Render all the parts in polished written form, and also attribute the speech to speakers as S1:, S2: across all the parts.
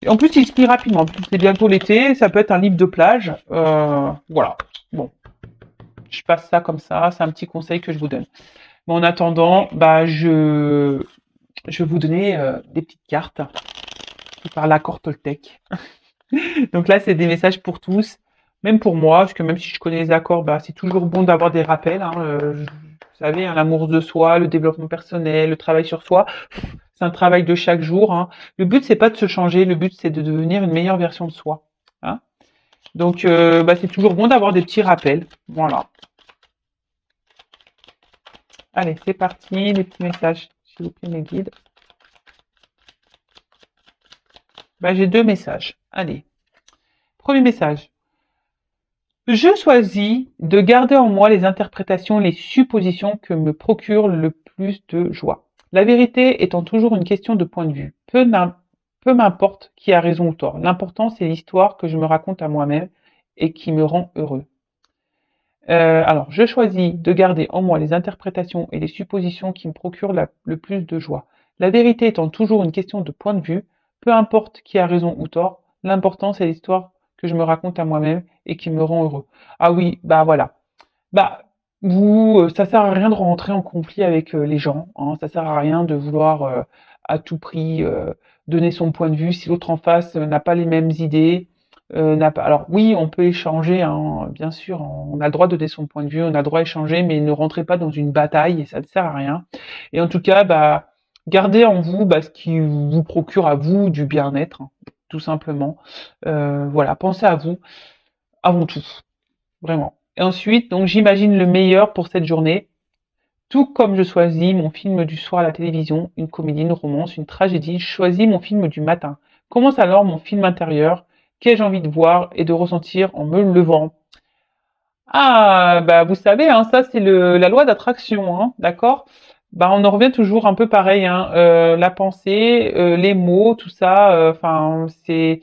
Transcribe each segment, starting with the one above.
S1: Et en plus, il se lit rapidement. C'est bientôt l'été, ça peut être un livre de plage. Voilà. Bon, je passe ça comme ça. C'est un petit conseil que je vous donne. Mais en attendant, bah, je vais vous donner des petites cartes par l'accord Toltec. Donc là, c'est des messages pour tous, même pour moi, parce que même si je connais les accords, bah, c'est toujours bon d'avoir des rappels. Hein, vous savez, hein, l'amour de soi, le développement personnel, le travail sur soi, c'est un travail de chaque jour. Hein. Le but, c'est pas de se changer, le but, c'est de devenir une meilleure version de soi. Hein. Donc, bah, c'est toujours bon d'avoir des petits rappels. Voilà. Allez, c'est parti, les petits messages, s'il vous plaît, mes guides. Bah, j'ai 2 messages. Allez. Premier message. Je choisis de garder en moi les interprétations, les suppositions que me procurent le plus de joie. La vérité étant toujours une question de point de vue. Peu m'importe qui a raison ou tort. L'important, c'est l'histoire que je me raconte à moi-même et qui me rend heureux. Alors, je choisis de garder en moi les interprétations et les suppositions qui me procurent le plus de joie. La vérité étant toujours une question de point de vue, peu importe qui a raison ou tort, l'important c'est l'histoire que je me raconte à moi-même et qui me rend heureux. Ah oui, bah voilà. Bah, ça sert à rien de rentrer en conflit avec les gens, hein, ça sert à rien de vouloir à tout prix donner son point de vue si l'autre en face n'a pas les mêmes idées. N'a pas... Alors oui, on peut échanger, hein, bien sûr, on a le droit de donner son point de vue, on a le droit d'échanger, mais ne rentrez pas dans une bataille, et ça ne sert à rien. Et en tout cas, bah, gardez en vous ce qui vous procure à vous du bien-être, hein, tout simplement. Voilà, pensez à vous avant tout, vraiment. Et ensuite, donc j'imagine le meilleur pour cette journée, tout comme je choisis mon film du soir à la télévision, une comédie, une romance, une tragédie, je choisis mon film du matin. Commence alors mon film intérieur, qu'ai-je envie de voir et de ressentir en me levant. Ah, bah vous savez, hein, ça c'est la loi d'attraction, hein, d'accord? Bah on en revient toujours un peu pareil, hein, la pensée, les mots, tout ça, enfin c'est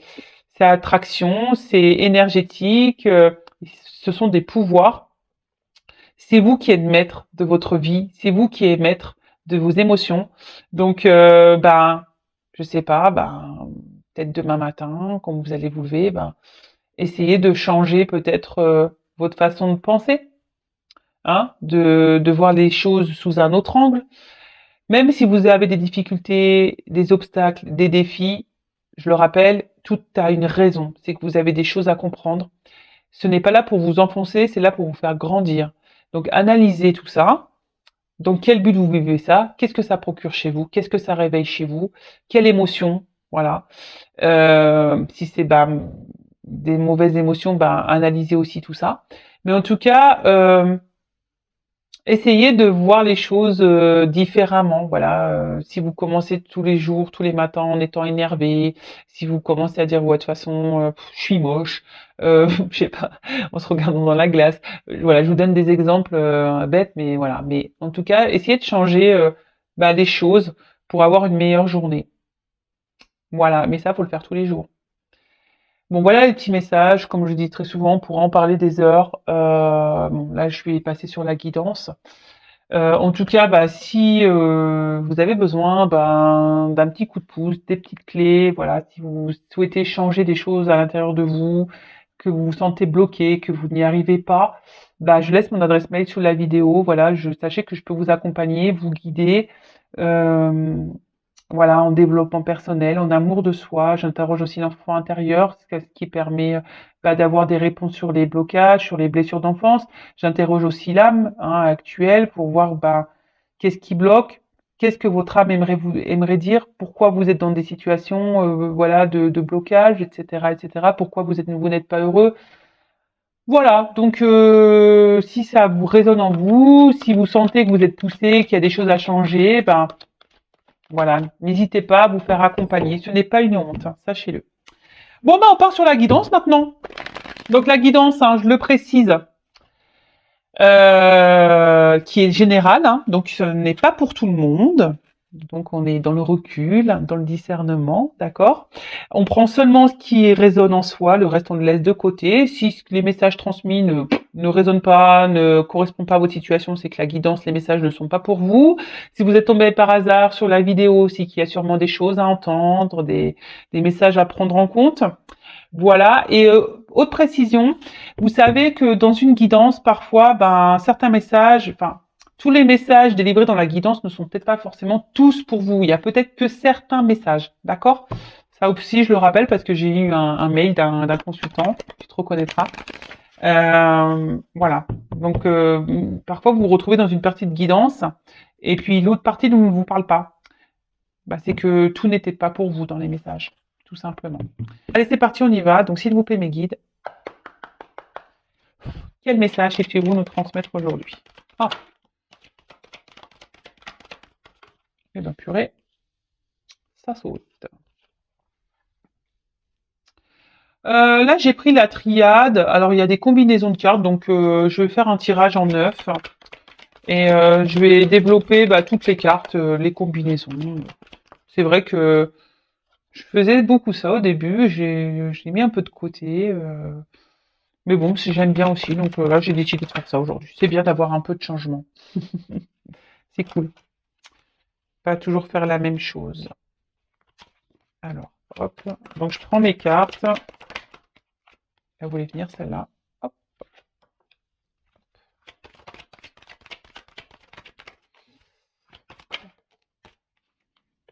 S1: attraction, c'est énergétique, ce sont des pouvoirs. C'est vous qui êtes maître de votre vie, c'est vous qui êtes maître de vos émotions. Donc, ben, je sais pas, ben, peut-être demain matin, quand vous allez vous lever, ben, essayez de changer peut-être votre façon de penser, hein, de voir les choses sous un autre angle. Même si vous avez des difficultés, des obstacles, des défis, je le rappelle, tout a une raison. C'est que vous avez des choses à comprendre. Ce n'est pas là pour vous enfoncer, c'est là pour vous faire grandir. Donc analysez tout ça. Dans quel but vous vivez ça? Qu'est-ce que ça procure chez vous? Qu'est-ce que ça réveille chez vous? Quelle émotion? Voilà. Si c'est des mauvaises émotions, analysez aussi tout ça. Mais en tout cas, essayez de voir les choses différemment. Voilà. Si vous commencez tous les jours, tous les matins en étant énervé, si vous commencez à dire ouais de toute façon je suis moche, je sais pas, en se regardant dans la glace. Voilà, je vous donne des exemples bêtes, mais voilà. Mais en tout cas, essayez de changer des choses pour avoir une meilleure journée. Voilà. Mais ça, faut le faire tous les jours. Bon, voilà les petits messages. Comme je dis très souvent, on pourra en parler des heures. Bon, là, je vais passer sur la guidance. En tout cas, si vous avez besoin d'un petit coup de pouce, des petites clés, voilà, si vous souhaitez changer des choses à l'intérieur de vous, que vous vous sentez bloqué, que vous n'y arrivez pas, je laisse mon adresse mail sous la vidéo. Voilà, sachez que je peux vous accompagner, vous guider. Euh, voilà, en développement personnel, en amour de soi. J'interroge aussi l'enfant intérieur, ce qui permet d'avoir des réponses sur les blocages, sur les blessures d'enfance. J'interroge aussi l'âme actuelle pour voir qu'est-ce qui bloque, qu'est-ce que votre âme aimerait dire, pourquoi vous êtes dans des situations voilà de blocage, etc., etc. Pourquoi vous n'êtes pas heureux. Voilà, donc si ça vous résonne en vous, si vous sentez que vous êtes poussé, qu'il y a des choses à changer, voilà, n'hésitez pas à vous faire accompagner. Ce n'est pas une honte, hein, sachez-le. Bon, on part sur la guidance maintenant. Donc la guidance, je le précise, qui est générale, donc ce n'est pas pour tout le monde. Donc on est dans le recul, dans le discernement, d'accord? On prend seulement ce qui résonne en soi, le reste on le laisse de côté. Si les messages transmis ne résonnent pas, ne correspondent pas à votre situation, c'est que la guidance, les messages ne sont pas pour vous. Si vous êtes tombé par hasard sur la vidéo, c'est qu'il y a sûrement des choses à entendre, des messages à prendre en compte. Voilà. Et autre précision, vous savez que dans une guidance, parfois, ben, certains messages, enfin, tous les messages délivrés dans la guidance ne sont peut-être pas forcément tous pour vous. Il y a peut-être que certains messages, d'accord? Ça aussi, je le rappelle parce que j'ai eu un mail d'un consultant qui te reconnaîtra. Voilà. Donc, parfois, vous vous retrouvez dans une partie de guidance et puis l'autre partie ne vous parle pas. Bah, c'est que tout n'était pas pour vous dans les messages, tout simplement. Allez, c'est parti, on y va. Donc, s'il vous plaît, mes guides, quel message souhaitez-vous nous transmettre aujourd'hui? Ah, eh bien, purée, ça saute. Là, j'ai pris la triade. Alors, il y a des combinaisons de cartes, donc je vais faire un tirage en 9. Et je vais développer bah, toutes les cartes, les combinaisons. C'est vrai que je faisais beaucoup ça au début, j'ai mis un peu de côté. Mais bon, j'aime bien aussi, donc là j'ai décidé de faire ça aujourd'hui. C'est bien d'avoir un peu de changement. C'est cool. Pas toujours faire la même chose. Alors, hop. Donc je prends mes cartes. Elle voulait venir celle-là. Hop.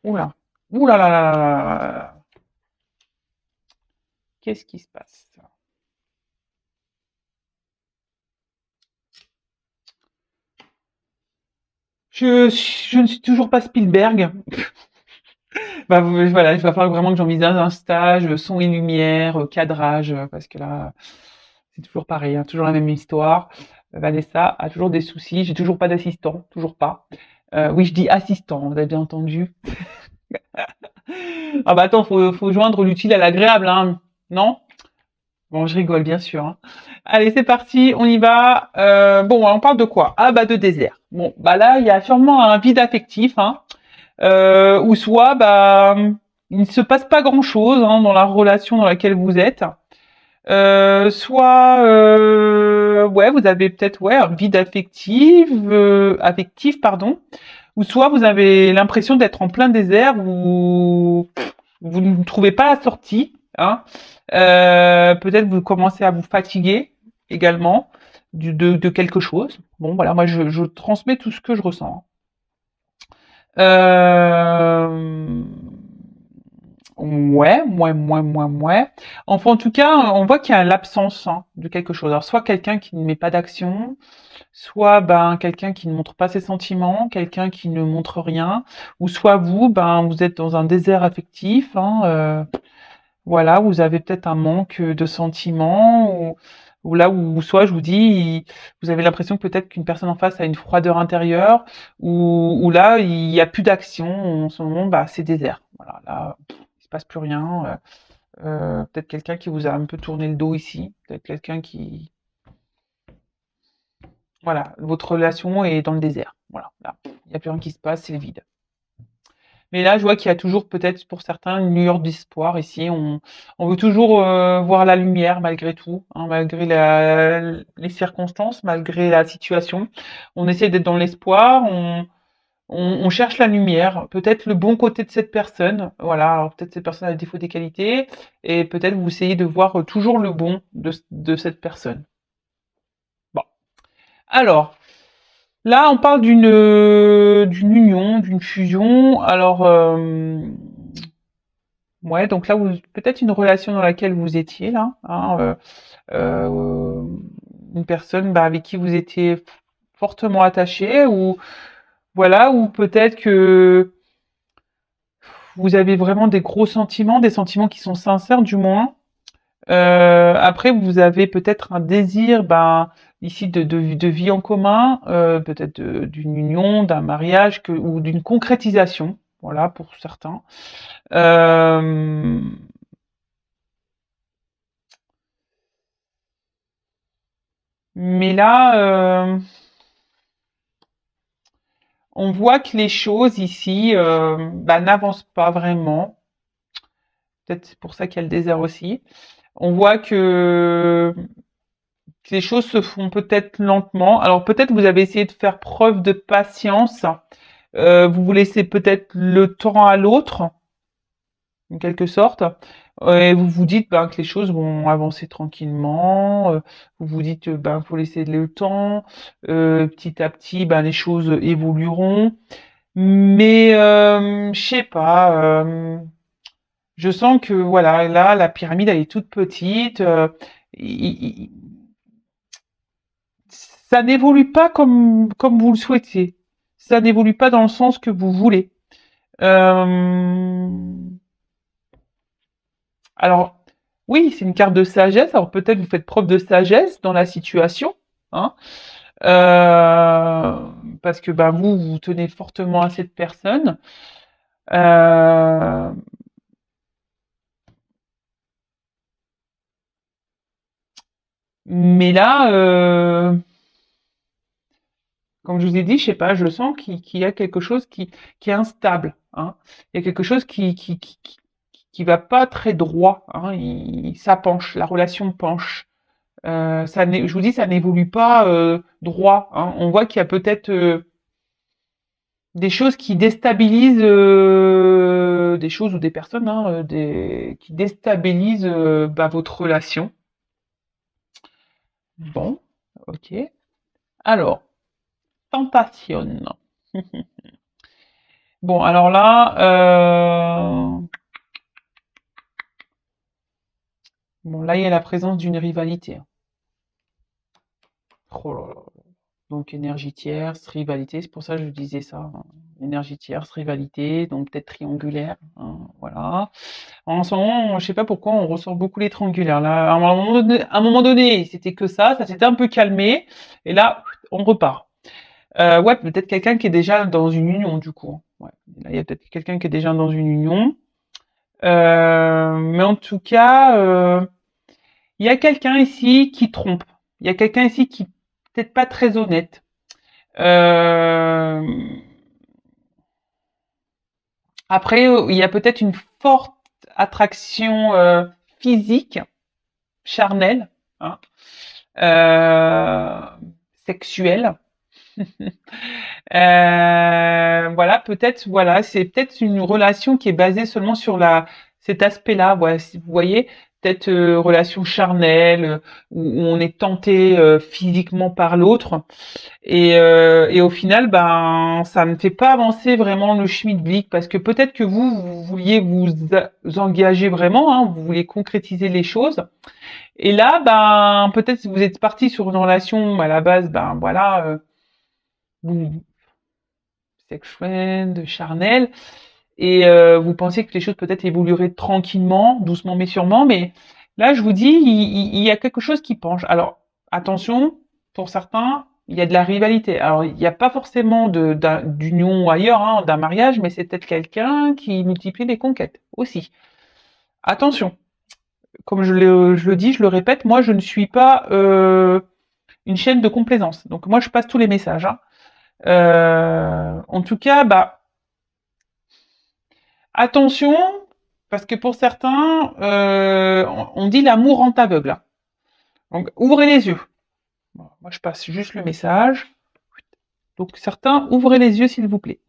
S1: Oula. Oula là là là là là là. Qu'est-ce qui se passe? Je ne suis toujours pas Spielberg. Bah voilà, il va falloir vraiment que j'envisage un stage, son et lumière, cadrage, parce que là, c'est toujours pareil, hein, toujours la même histoire. Vanessa a toujours des soucis, j'ai toujours pas d'assistant, toujours pas. Oui, je dis assistant, vous avez bien entendu. Ah bah attends, faut joindre l'utile à l'agréable, hein, non? Bon, je rigole, bien sûr, hein. Allez, c'est parti, on y va. Bon, on parle de quoi? Ah bah de désert. Bon, bah là, il y a sûrement un vide affectif, hein. Ou soit bah il ne se passe pas grand chose hein, dans la relation dans laquelle vous êtes. Soit ouais vous avez peut-être ouais un vide affectif pardon, ou soit vous avez l'impression d'être en plein désert où vous ne trouvez pas la sortie. Hein. Peut-être vous commencez à vous fatiguer également de quelque chose. Bon voilà moi je transmets tout ce que je ressens. Euh... Ouais. Enfin, en tout cas, on voit qu'il y a l'absence hein, de quelque chose. Alors, soit quelqu'un qui ne met pas d'action, soit ben quelqu'un qui ne montre pas ses sentiments, quelqu'un qui ne montre rien, ou soit vous, ben vous êtes dans un désert affectif. Hein, voilà, vous avez peut-être un manque de sentiments, ou là où soit je vous dis, vous avez l'impression que peut-être qu'une personne en face a une froideur intérieure, ou là il y a plus d'action en ce moment, bah c'est désert. Voilà, là il se passe plus rien. Peut-être quelqu'un qui vous a un peu tourné le dos ici, peut-être quelqu'un qui, voilà, votre relation est dans le désert. Voilà, là, il n'y a plus rien qui se passe, c'est le vide. Mais là, je vois qu'il y a toujours peut-être pour certains une lueur d'espoir ici. On veut toujours voir la lumière malgré tout, hein, malgré les circonstances, malgré la situation. On essaie d'être dans l'espoir, on cherche la lumière, peut-être le bon côté de cette personne. Voilà, alors peut-être cette personne a le défaut des qualités, et peut-être vous essayez de voir toujours le bon de cette personne. Bon. Alors, là, on parle d'une union, d'une fusion. Alors, ouais, donc là, peut-être une relation dans laquelle vous étiez là, hein, euh, une personne bah, avec qui vous étiez fortement attaché, ou voilà, ou peut-être que vous avez vraiment des gros sentiments, des sentiments qui sont sincères du moins. Après, vous avez peut-être un désir, ben, ici de vie en commun, peut-être d'une union, d'un mariage, ou d'une concrétisation, voilà, pour certains. Euh, mais là, On voit que les choses ici n'avancent pas vraiment. Peut-être c'est pour ça qu'il y a le désert aussi. On voit que les choses se font peut-être lentement. Alors peut-être vous avez essayé de faire preuve de patience. Vous vous laissez peut-être le temps à l'autre, en quelque sorte. Et vous vous dites que les choses vont avancer tranquillement. Vous vous dites faut laisser le temps. Petit à petit, les choses évolueront. Mais je sais pas. Je sens que voilà, là, la pyramide elle est toute petite. Il- Ça n'évolue pas comme vous le souhaitiez. Ça n'évolue pas dans le sens que vous voulez. Euh, Alors, oui, c'est une carte de sagesse. Alors peut-être vous faites preuve de sagesse dans la situation, hein, parce que vous tenez fortement à cette personne. Euh, mais là, comme je vous ai dit, je sais pas, je sens qu'il y a quelque chose qui est instable, hein. Il y a quelque chose qui va pas très droit, hein. Ça penche, la relation penche. Je vous dis, ça n'évolue pas droit, hein. On voit qu'il y a peut-être des choses qui déstabilisent des choses ou des personnes, hein, qui déstabilisent votre relation. Bon, ok. Alors, tentation. Bon, alors là, il y a la présence d'une rivalité. Oh là là. Donc énergie tierce, rivalité, c'est pour ça que je disais ça, hein. Énergie tierce, rivalité, donc peut-être triangulaire, hein, voilà. En ce moment, je sais pas pourquoi on ressort beaucoup les triangulaires. Là, à un moment donné, c'était que ça s'était un peu calmé, et là, on repart. Ouais, peut-être quelqu'un qui est déjà dans une union, du coup. Ouais. Là, il y a peut-être quelqu'un qui est déjà dans une union. Mais en tout cas, il y a quelqu'un ici qui trompe. Il y a quelqu'un ici qui peut-être pas très honnête. Euh, Après, il y a peut-être une forte attraction physique, charnelle, hein, euh, sexuelle. Voilà, peut-être, voilà, c'est peut-être une relation qui est basée seulement sur cet aspect-là. Voilà, si vous voyez, peut-être relation charnelle où on est tenté physiquement par l'autre. Et au final, ça ne fait pas avancer vraiment le schmilblick parce que peut-être que vous vouliez vous engager vraiment, hein, vous voulez concrétiser les choses. Et là, peut-être que vous êtes parti sur une relation à la base, voilà, vous, sexuelle, charnelle, et vous pensiez que les choses peut-être évolueraient tranquillement, doucement mais sûrement. Mais là, je vous dis, il y a quelque chose qui penche. Alors, attention, pour certains, il y a de la rivalité. Alors, il n'y a pas forcément d'union ailleurs, hein, d'un mariage, mais c'est peut-être quelqu'un qui multiplie les conquêtes aussi. Attention, comme je le dis, je le répète, moi, je ne suis pas une chaîne de complaisance. Donc, moi, je passe tous les messages, hein. En tout cas, attention, parce que pour certains, on dit l'amour rend aveugle, hein. Donc, ouvrez les yeux. Bon, moi, je passe juste le message. Donc, certains, ouvrez les yeux, s'il vous plaît.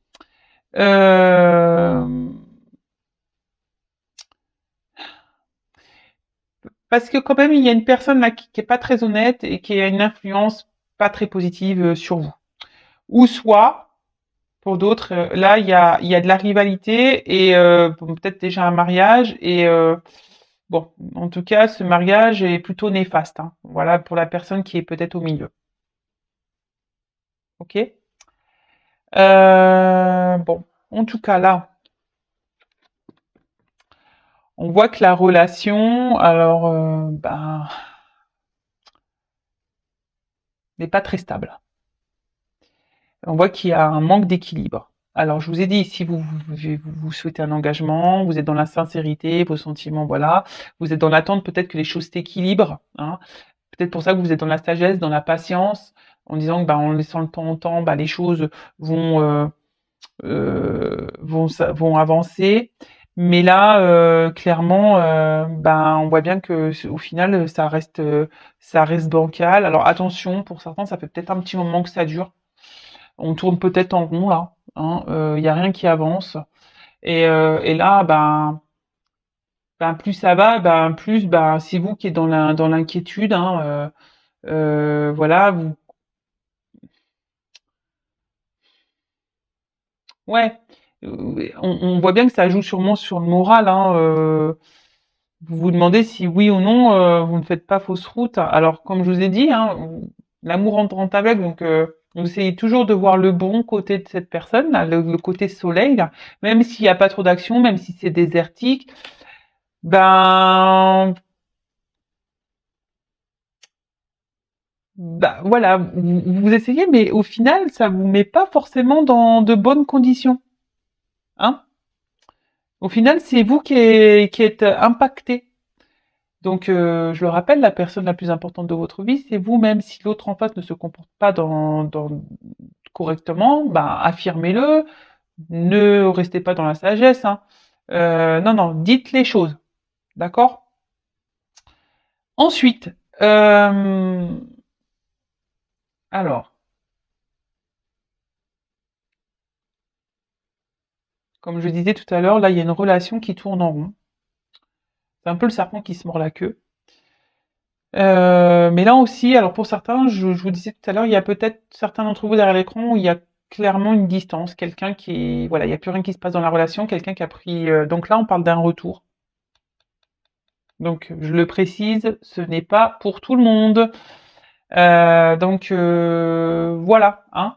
S1: Euh, Parce que quand même, il y a une personne là qui est pas très honnête et qui a une influence pas très positive sur vous. Ou soit, pour d'autres, là, il y a de la rivalité et peut-être déjà un mariage et bon, en tout cas, ce mariage est plutôt néfaste, hein. Voilà pour la personne qui est peut-être au milieu. Ok. Bon, en tout cas là, on voit que la relation, alors, n'est pas très stable. On voit qu'il y a un manque d'équilibre. Alors, je vous ai dit, si vous souhaitez un engagement, vous êtes dans la sincérité, vos sentiments, voilà, vous êtes dans l'attente peut-être que les choses s'équilibrent, hein. Peut-être pour ça que vous êtes dans la sagesse, dans la patience, en disant que, bah, en laissant le temps au temps, bah, les choses vont, vont avancer. Mais là, clairement, ben, on voit bien que au final, ça reste bancal. Alors attention, pour certains, ça fait peut-être un petit moment que ça dure. On tourne peut-être en rond là, hein. Il y a rien qui avance. Et là, ben plus ça va, ben plus ben c'est vous qui êtes dans l'inquiétude, hein. Voilà, vous, ouais. On voit bien que ça joue sûrement sur le moral, hein. Vous vous demandez si oui ou non vous ne faites pas fausse route. Alors comme je vous ai dit, hein, l'amour en aveugle, donc vous essayez toujours de voir le bon côté de cette personne, là, le côté soleil, là, même s'il n'y a pas trop d'action, même si c'est désertique, ben, bah voilà, vous essayez, mais au final, ça vous met pas forcément dans de bonnes conditions, hein. Au final, c'est vous qui êtes impacté. Donc, je le rappelle, la personne la plus importante de votre vie, c'est vous-même. Si l'autre en face ne se comporte pas correctement, ben, affirmez-le. Ne restez pas dans la sagesse, hein. Non, non, dites les choses, d'accord? Ensuite, alors, comme je disais tout à l'heure, là, il y a une relation qui tourne en rond. C'est un peu le serpent qui se mord la queue. Mais là aussi, alors pour certains, je vous disais tout à l'heure, il y a peut-être certains d'entre vous derrière l'écran où il y a clairement une distance, quelqu'un qui, voilà, il n'y a plus rien qui se passe dans la relation, quelqu'un qui a pris. Donc là, on parle d'un retour. Donc je le précise, ce n'est pas pour tout le monde. Donc voilà, hein.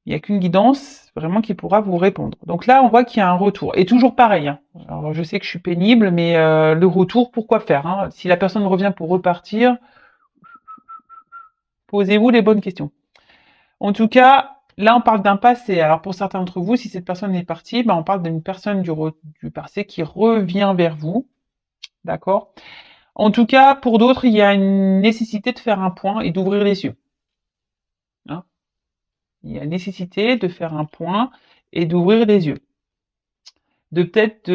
S1: Il n'y a qu'une guidance vraiment qui pourra vous répondre. Donc là, on voit qu'il y a un retour. Et toujours pareil, hein. Alors je sais que je suis pénible, mais le retour, pourquoi faire, hein? Si la personne revient pour repartir, posez-vous les bonnes questions. En tout cas, là, on parle d'un passé. Alors, pour certains d'entre vous, si cette personne est partie, ben, on parle d'une personne du passé qui revient vers vous. D'accord? En tout cas, pour d'autres, il y a une nécessité de faire un point et d'ouvrir les yeux, hein. Il y a nécessité de faire un point et d'ouvrir les yeux. De peut-être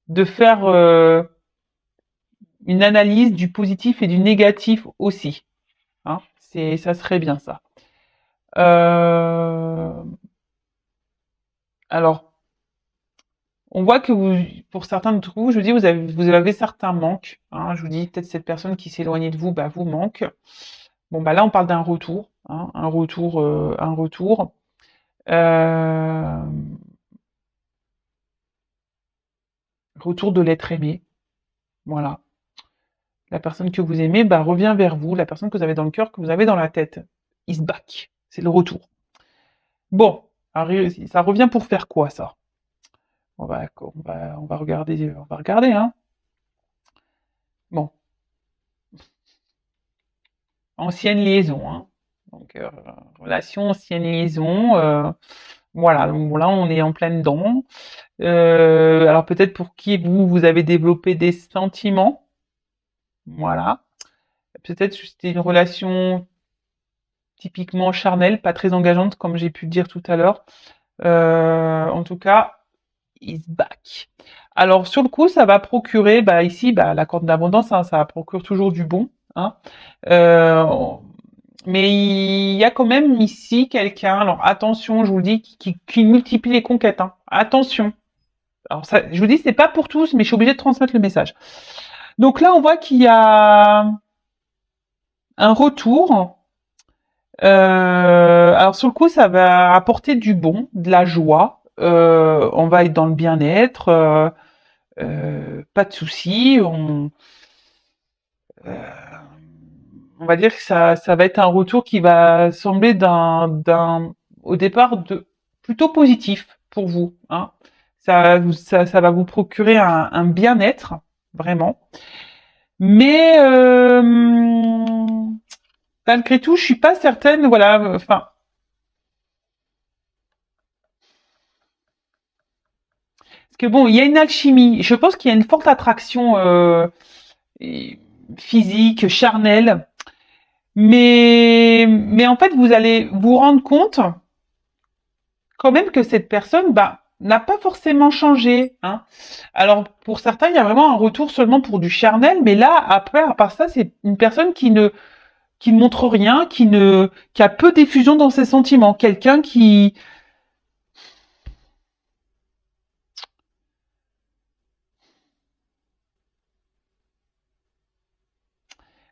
S1: de faire une analyse du positif et du négatif aussi, hein. Ça serait bien ça. Euh, alors, on voit que vous, pour certains d'entre vous, je vous dis, vous avez certains manques, hein. Je vous dis, peut-être cette personne qui s'est éloignée de vous, bah, vous manque. Bon, bah là, on parle d'un retour, hein, un retour. Euh, Retour de l'être aimé. Voilà. La personne que vous aimez, bah, revient vers vous. La personne que vous avez dans le cœur, que vous avez dans la tête. Is back. C'est le retour. Bon, ça revient pour faire quoi, ça? On va regarder, hein. Bon, ancienne liaison, hein. Donc, relation, ancienne liaison. Voilà, donc là, on est en pleine dedans. Alors peut-être pour qui vous avez développé des sentiments. Voilà. Peut-être que c'était une relation typiquement charnelle, pas très engageante, comme j'ai pu le dire tout à l'heure. En tout cas, is back. Alors sur le coup, ça va procurer, bah ici, bah, la corde d'abondance, hein, ça procure toujours du bon, hein. Euh, mais il y a quand même ici quelqu'un, alors attention, je vous le dis, qui multiplie les conquêtes, hein. Attention. Alors ça, je vous dis, c'est pas pour tous, mais je suis obligée de transmettre le message. Donc là, on voit qu'il y a un retour. Alors sur le coup, ça va apporter du bon, de la joie. On va être dans le bien-être, pas de soucis. Euh, on va dire que ça va être un retour qui va sembler au départ plutôt positif pour vous, hein. Ça va vous procurer un bien-être, vraiment. Mais malgré tout, je suis pas certaine, voilà, enfin, parce que bon, il y a une alchimie. Je pense qu'il y a une forte attraction. physique, charnel. Mais en fait, vous allez vous rendre compte quand même que cette personne, bah, n'a pas forcément changé, hein. Alors, pour certains, il y a vraiment un retour seulement pour du charnel, mais là, après, à part ça, c'est une personne qui ne montre rien, qui a peu d'effusion dans ses sentiments. Quelqu'un qui,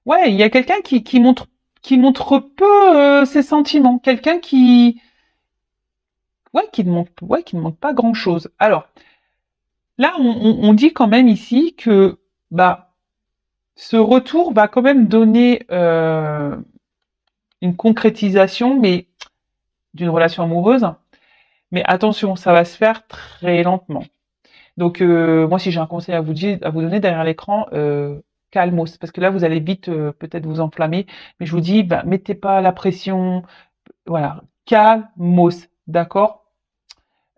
S1: ouais, il y a quelqu'un qui montre peu ses sentiments. Quelqu'un qui ne montre pas grand-chose. Alors, là, on dit quand même ici que, bah, ce retour va quand même donner une concrétisation, mais d'une relation amoureuse. Mais attention, ça va se faire très lentement. Donc, moi, si j'ai un conseil à vous donner derrière l'écran, calmos, parce que là, vous allez vite peut-être vous enflammer. Mais je vous dis, bah, mettez pas la pression. Voilà, calmos, d'accord.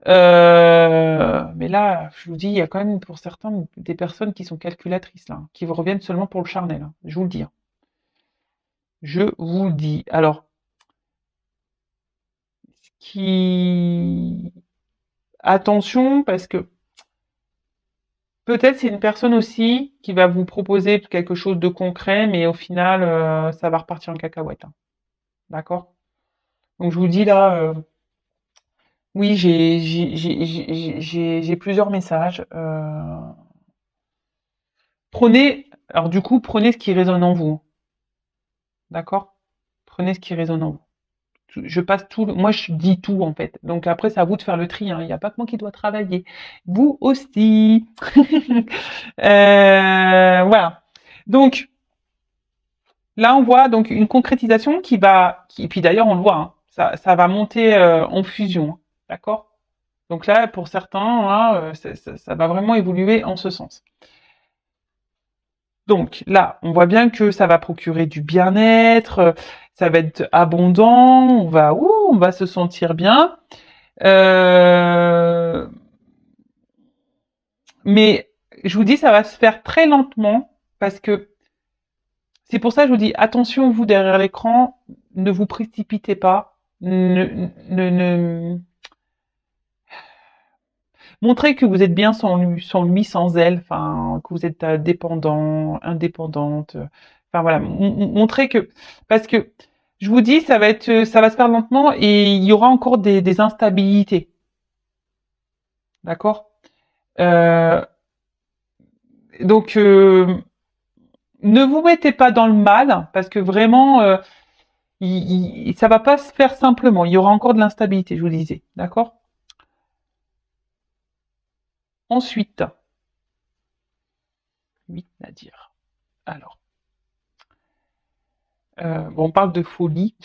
S1: Mais là, je vous dis, il y a quand même pour certains des personnes qui sont calculatrices là, hein, qui vous reviennent seulement pour le charnel, hein, je vous le dis, hein. Je vous le dis. Alors, qui attention parce que peut-être c'est une personne aussi qui va vous proposer quelque chose de concret, mais au final, ça va repartir en cacahuète, hein. D'accord? Donc je vous dis là, oui, j'ai plusieurs messages. Alors du coup, prenez ce qui résonne en vous. D'accord? Prenez ce qui résonne en vous. Je passe tout, moi je dis tout en fait. Donc après, c'est à vous de faire le tri, hein. Il n'y a pas que moi qui dois travailler. Vous aussi. Voilà. Donc là, on voit donc une concrétisation et puis d'ailleurs, on le voit, hein, ça va monter en fusion, hein. D'accord? Donc là, pour certains, là, ça va vraiment évoluer en ce sens. Donc là, on voit bien que ça va procurer du bien-être, ça va être abondant, on va se sentir bien. Euh, mais je vous dis, ça va se faire très lentement parce que c'est pour ça que je vous dis attention, vous derrière l'écran, ne vous précipitez pas, ne montrez que vous êtes bien sans lui, sans elle, enfin que vous êtes dépendant, indépendante. Enfin voilà, montrez que parce que je vous dis, ça va se faire lentement et il y aura encore des instabilités, d'accord? Euh, donc ne vous mettez pas dans le mal parce que vraiment, ça va pas se faire simplement. Il y aura encore de l'instabilité, je vous le disais, d'accord? Ensuite, 8 à dire. Alors, bon, on parle de folie.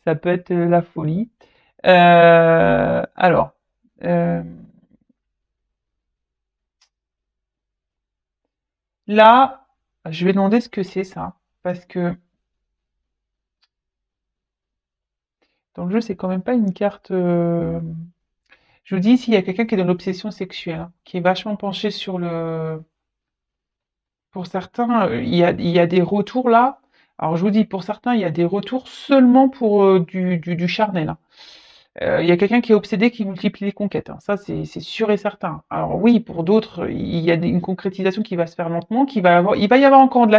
S1: Ça peut être la folie. Alors, euh, là, je vais demander ce que c'est ça, parce que dans le jeu, c'est quand même pas une carte. Je vous dis, s'il y a quelqu'un qui est dans l'obsession sexuelle, hein, qui est vachement penché sur le. Pour certains, il y a des retours là. Alors, je vous dis, pour certains, il y a des retours seulement pour du charnel, hein. Il y a quelqu'un qui est obsédé qui multiplie les conquêtes, hein. Ça, c'est sûr et certain. Alors oui, pour d'autres, il y a une concrétisation qui va se faire lentement, il va y avoir encore de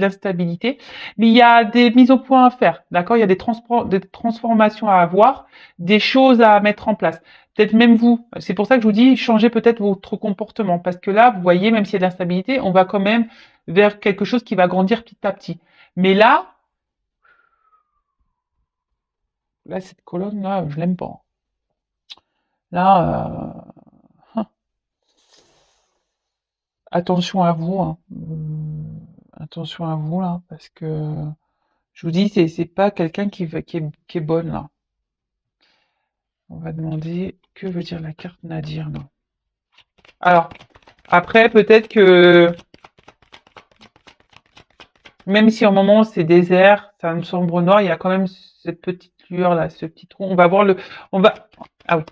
S1: l'instabilité, mais il y a des mises au point à faire, d'accord? Il y a des transformations à avoir, des choses à mettre en place. Peut-être même vous. C'est pour ça que je vous dis, changez peut-être votre comportement, parce que là, vous voyez, même s'il y a de l'instabilité, on va quand même vers quelque chose qui va grandir petit à petit. Mais là, cette colonne là, je l'aime pas. Là, attention à vous, hein. Attention à vous là, parce que je vous dis, c'est pas quelqu'un qui est bonne là. On va demander que veut dire la carte Nadir, non. Alors, après, peut-être que même si en moment c'est désert, c'est un sombre noir, il y a quand même cette petite lueur là, ce petit trou. On va voir le. On va. Ah oui.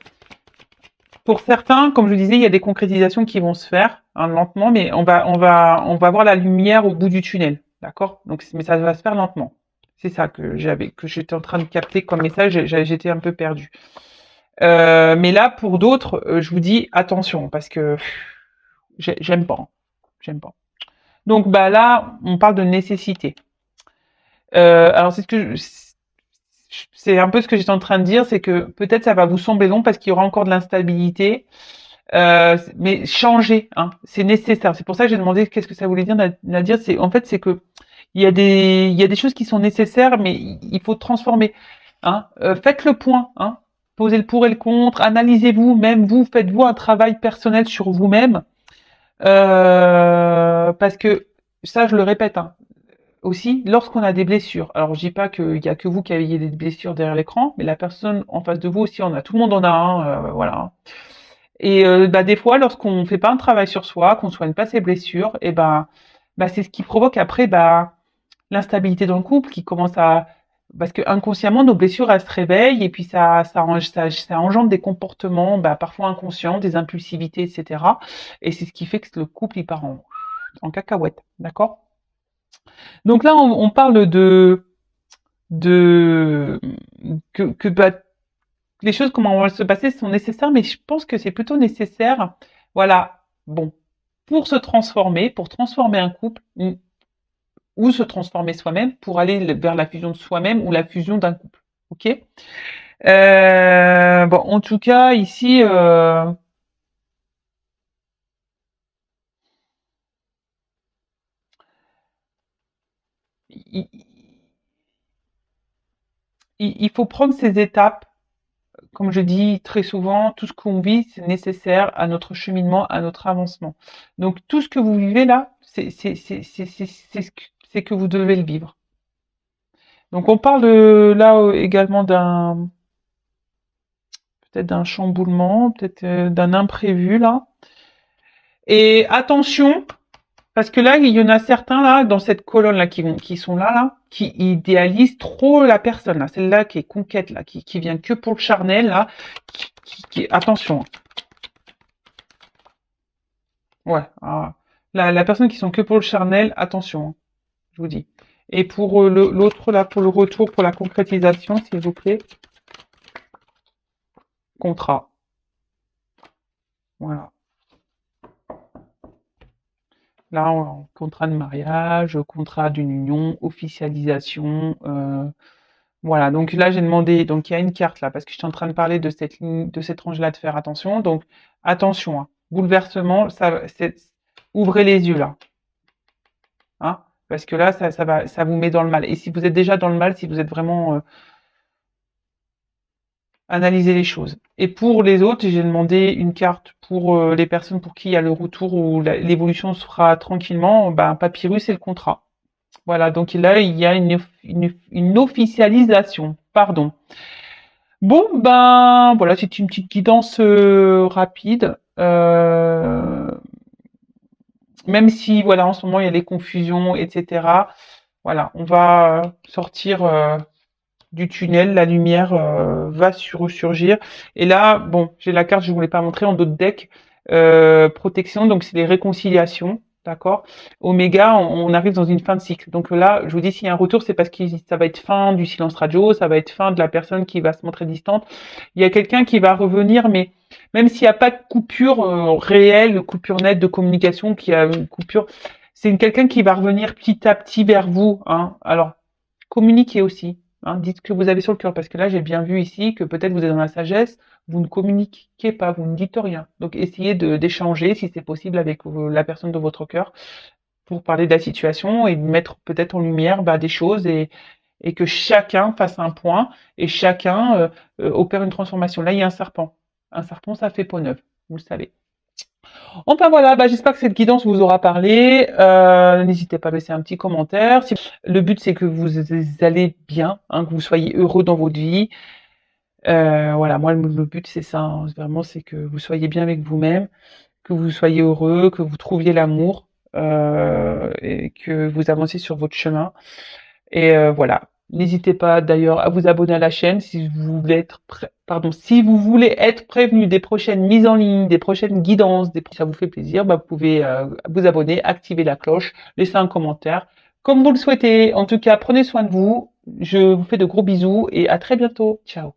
S1: Pour certains, comme je vous disais, il y a des concrétisations qui vont se faire hein, lentement, mais on va voir la lumière au bout du tunnel, d'accord? Donc, mais ça va se faire lentement. C'est ça que j'étais en train de capter comme message. J'étais un peu perdue. Mais là, pour d'autres, je vous dis attention parce que j'aime pas, j'aime pas. Donc, bah là, on parle de nécessité. Alors, c'est un peu ce que j'étais en train de dire, c'est que peut-être ça va vous sembler long parce qu'il y aura encore de l'instabilité. Mais changer, hein, c'est nécessaire. C'est pour ça que j'ai demandé qu'est-ce que ça voulait dire, Nadir. C'est en fait c'est que il y a des choses qui sont nécessaires, mais il faut transformer. Hein. Faites le point, hein. Posez le pour et le contre, analysez-vous, même vous, faites-vous un travail personnel sur vous-même, parce que ça, je le répète, hein, aussi, lorsqu'on a des blessures. Alors, je dis pas qu'il y a que vous qui avez des blessures derrière l'écran, mais la personne en face de vous aussi en a. Tout le monde en a, hein, voilà. Et bah, des fois, lorsqu'on fait pas un travail sur soi, qu'on soigne pas ses blessures, et ben, c'est ce qui provoque après l'instabilité dans le couple, qui commence à parce que inconsciemment nos blessures elles se réveillent et puis ça engendre des comportements bah, parfois inconscients, des impulsivités, etc. Et c'est ce qui fait que le couple il part en cacahuète, d'accord? Donc là on parle de que bah, les choses, comment vont se passer, sont nécessaires, mais je pense que c'est plutôt nécessaire, voilà, bon, pour se transformer, pour transformer un couple, ou se transformer soi-même, pour aller vers la fusion de soi-même ou la fusion d'un couple. Ok. Bon, en tout cas, ici, il, il faut prendre ces étapes. Comme je dis très souvent, tout ce qu'on vit, c'est nécessaire à notre cheminement, à notre avancement. Donc tout ce que vous vivez là, c'est que vous devez le vivre. Donc on parle là également peut-être d'un chamboulement, peut-être d'un imprévu là. Et attention, parce que là, il y en a certains là dans cette colonne là qui sont là, qui idéalisent trop la personne là, celle-là qui est conquête là, qui vient que pour le charnel là, attention. Ouais, la personne qui sont que pour le charnel, attention, hein, je vous dis. Et pour l'autre là, pour le retour, pour la concrétisation, s'il vous plaît, contrat. Voilà. Là, contrat de mariage, contrat d'une union, officialisation. Voilà. Donc là, j'ai demandé. Donc il y a une carte là parce que je suis en train de parler de cette ligne, de cette range-là de faire attention. Donc attention, hein, bouleversement. Ouvrez les yeux là, hein, parce que là, ça vous met dans le mal. Et si vous êtes déjà dans le mal, si vous êtes vraiment analyser les choses. Et pour les autres, j'ai demandé une carte pour les personnes pour qui il y a le retour ou l'évolution se fera tranquillement, ben, papyrus et le contrat. Voilà, donc là, il y a une officialisation. Pardon. Bon, ben voilà, c'est une petite guidance rapide. Même si, voilà, en ce moment, il y a les confusions, etc. Voilà, on va sortir du tunnel, la lumière va ressurgir. Et là, bon, j'ai la carte, je ne voulais pas montrer en d'autres decks. Protection, donc c'est les réconciliations, d'accord. Oméga, on arrive dans une fin de cycle. Donc là, je vous dis, s'il y a un retour, c'est parce que ça va être fin du silence radio, ça va être fin de la personne qui va se montrer distante. Il y a quelqu'un qui va revenir, mais même s'il n'y a pas de coupure réelle, coupure nette de communication, qui a une coupure, c'est quelqu'un qui va revenir petit à petit vers vous. Hein. Alors, communiquez aussi. Hein, dites ce que vous avez sur le cœur, parce que là, j'ai bien vu ici que peut-être vous êtes dans la sagesse, vous ne communiquez pas, vous ne dites rien. Donc, essayez d'échanger, si c'est possible, avec la personne de votre cœur pour parler de la situation et mettre peut-être en lumière des choses et que chacun fasse un point et chacun opère une transformation. Là, il y a un serpent. Un serpent, ça fait peau neuve, vous le savez. Enfin voilà, j'espère que cette guidance vous aura parlé. N'hésitez pas à laisser un petit commentaire. Le but c'est que vous allez bien, hein, que vous soyez heureux dans votre vie. Voilà, moi le but c'est ça, hein, vraiment c'est que vous soyez bien avec vous-même, que vous soyez heureux, que vous trouviez l'amour et que vous avanciez sur votre chemin. Et voilà. N'hésitez pas d'ailleurs à vous abonner à la chaîne si vous voulez si vous voulez être prévenu des prochaines mises en ligne, des prochaines guidances, si ça vous fait plaisir, bah, vous pouvez vous abonner, activer la cloche, laisser un commentaire, comme vous le souhaitez. En tout cas, prenez soin de vous. Je vous fais de gros bisous et à très bientôt. Ciao.